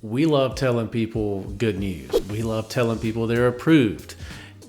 We love telling people good news. We love telling people they're approved.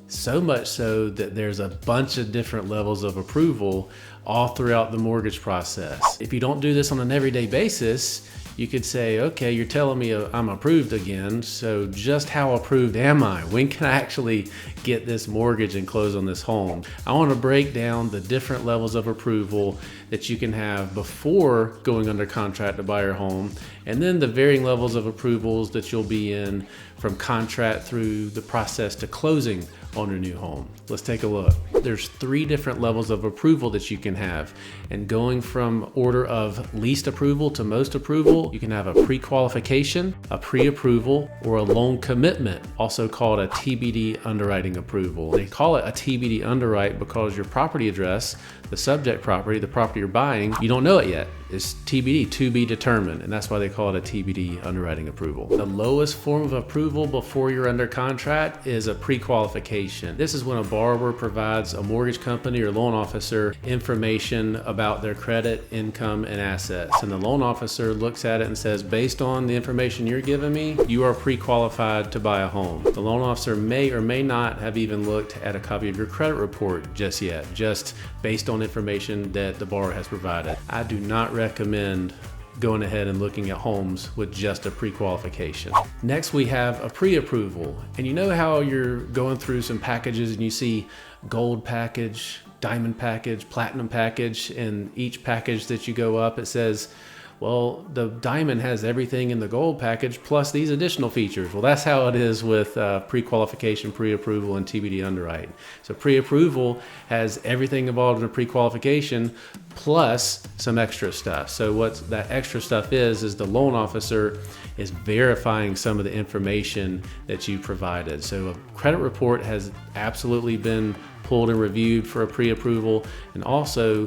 So much so that there's a bunch of different levels of approval all throughout the mortgage process. If you don't do this on an everyday basis, you could say, okay, you're telling me I'm approved again, so just how approved am I? When can I actually get this mortgage and close on this home? I want to break down the different levels of approval that you can have before going under contract to buy your home, and then the varying levels of approvals that you'll be in from contract through the process to closing on your new home. Let's take a look. There's 3 different levels of approval that you can have, and going from order of least approval to most approval, you can have a pre-qualification, a pre-approval, or a loan commitment, also called a TBD underwriting approval. They call it a TBD underwrite because your property address, the subject property, the property you're buying, you don't know it yet. It's TBD, to be determined, and that's why they call it a TBD underwriting approval. The lowest form of approval before you're under contract is a pre-qualification. This is when a borrower provides a mortgage company or loan officer information about their credit, income, and assets. And the loan officer looks at it and says, based on the information you're giving me, you are pre-qualified to buy a home. The loan officer may or may not have even looked at a copy of your credit report just yet, just based on information that the borrower has provided. I do not recommend going ahead and looking at homes with just a pre-qualification. Next, we have a pre-approval. And you know how you're going through some packages and you see gold package, diamond package, platinum package, and each package that you go up, it says, well, the diamond has everything in the gold package plus these additional features. Well, that's how it is with pre-qualification, pre-approval, and TBD underwrite. So pre-approval has everything involved in a pre-qualification plus some extra stuff. So what that extra stuff is the loan officer is verifying some of the information that you provided. So a credit report has absolutely been pulled and reviewed for a pre-approval, and also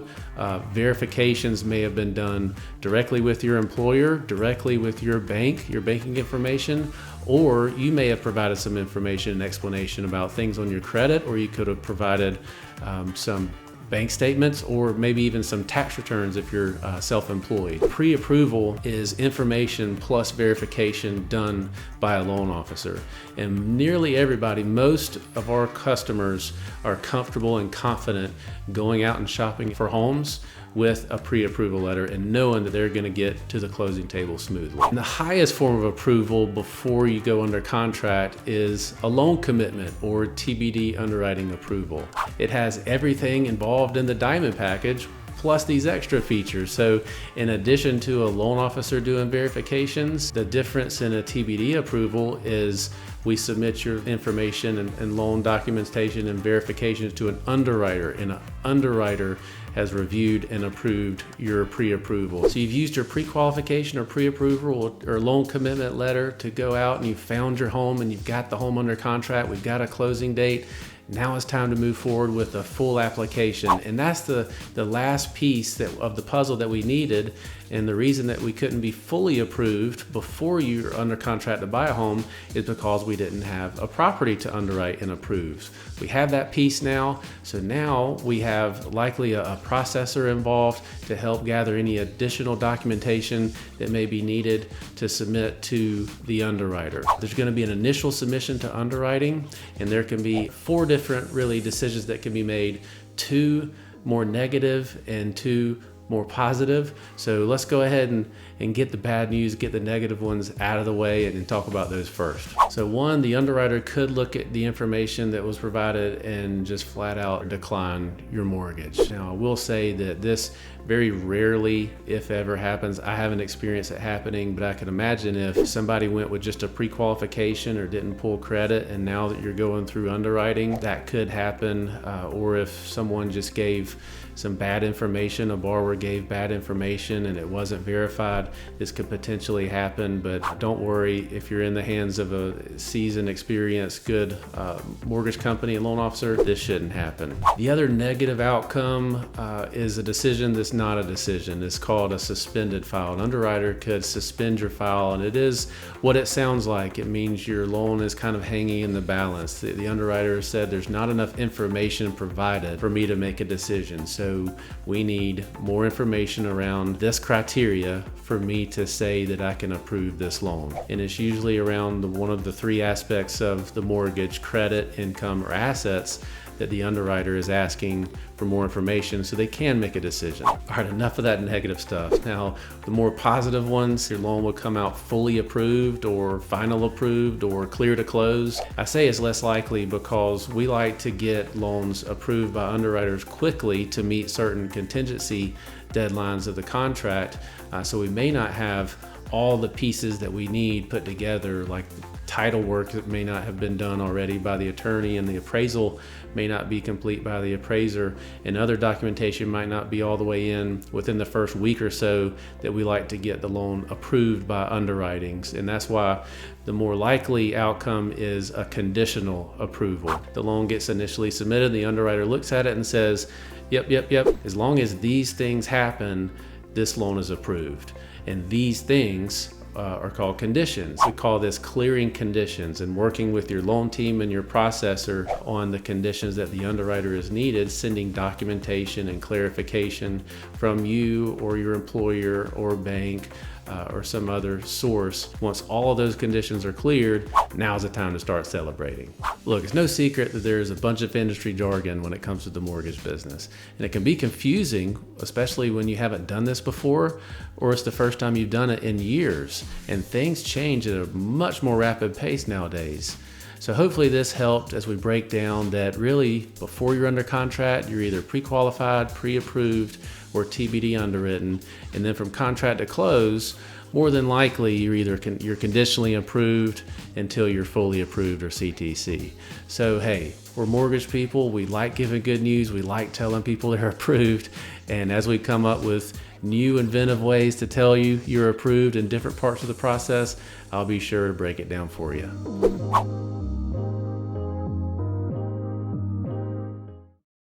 verifications may have been done directly with your employer, directly with your bank, your banking information, or you may have provided some information and explanation about things on your credit, or you could have provided some bank statements, or maybe even some tax returns if you're self-employed. Pre-approval is information plus verification done by a loan officer. And nearly everybody, most of our customers are comfortable and confident going out and shopping for homes with a pre-approval letter and knowing that they're going to get to the closing table smoothly. And the highest form of approval before you go under contract is a loan commitment or TBD underwriting approval. It has everything involved in the diamond package plus these extra features. So in addition to a loan officer doing verifications, the difference in a TBD approval is we submit your information and loan documentation and verifications to an underwriter, and an underwriter has reviewed and approved your pre-approval. So you've used your pre-qualification or pre-approval or loan commitment letter to go out and you found your home and you've got the home under contract, we've got a closing date. Now it's time to move forward with a full application. And that's the last piece of the puzzle that we needed. And the reason that we couldn't be fully approved before you're under contract to buy a home is because we didn't have a property to underwrite and approve. We have that piece now. So now we have likely a processor involved to help gather any additional documentation that may be needed to submit to the underwriter. There's going to be an initial submission to underwriting, and there can be 4 different really decisions that can be made, 2 more negative and 2 more positive. So let's go ahead and get the bad news, get the negative ones out of the way, and talk about those first. So 1, the underwriter could look at the information that was provided and just flat out decline your mortgage. Now, I will say that this very rarely, if ever, happens. I haven't experienced it happening, but I can imagine if somebody went with just a pre-qualification or didn't pull credit, and now that you're going through underwriting, that could happen. Or if someone just gave some bad information, a borrower gave bad information and it wasn't verified, this could potentially happen. But don't worry, if you're in the hands of a seasoned, experienced, good mortgage company and loan officer, this shouldn't happen. The other negative outcome is a decision that's not a decision. It's called a suspended file. An underwriter could suspend your file, and it is what it sounds like. It means your loan is kind of hanging in the balance. The underwriter said there's not enough information provided for me to make a decision. So we need more information around this criteria for me to say that I can approve this loan? And it's usually around one of the three aspects of the mortgage: credit, income, or assets, that the underwriter is asking for more information so they can make a decision. All right, enough of that negative stuff. Now, the more positive ones: your loan will come out fully approved or final approved or clear to close. I say it's less likely because we like to get loans approved by underwriters quickly to meet certain contingency deadlines of the contract. So we may not have all the pieces that we need put together, like title work that may not have been done already by the attorney, and the appraisal may not be complete by the appraiser, and other documentation might not be all the way in within the first week or so, that we like to get the loan approved by underwritings. And that's why the more likely outcome is a conditional approval. The loan gets initially submitted, the underwriter looks at it and says, yep, as long as these things happen, this loan is approved. And these things are called conditions. We call this clearing conditions, and working with your loan team and your processor on the conditions that the underwriter is needed, sending documentation and clarification from you or your employer or bank or some other source. Once all of those conditions are cleared, now's the time to start celebrating. Look, it's no secret that there's a bunch of industry jargon when it comes to the mortgage business, and it can be confusing, especially when you haven't done this before, or it's the first time you've done it in years, and things change at a much more rapid pace nowadays. So hopefully this helped as we break down that really before you're under contract, you're either pre-qualified, pre-approved, or TBD underwritten. And then from contract to close, more than likely you're conditionally approved until you're fully approved, or CTC. So hey, we're mortgage people. We like giving good news. We like telling people they're approved. And as we come up with new inventive ways to tell you you're approved in different parts of the process, I'll be sure to break it down for you.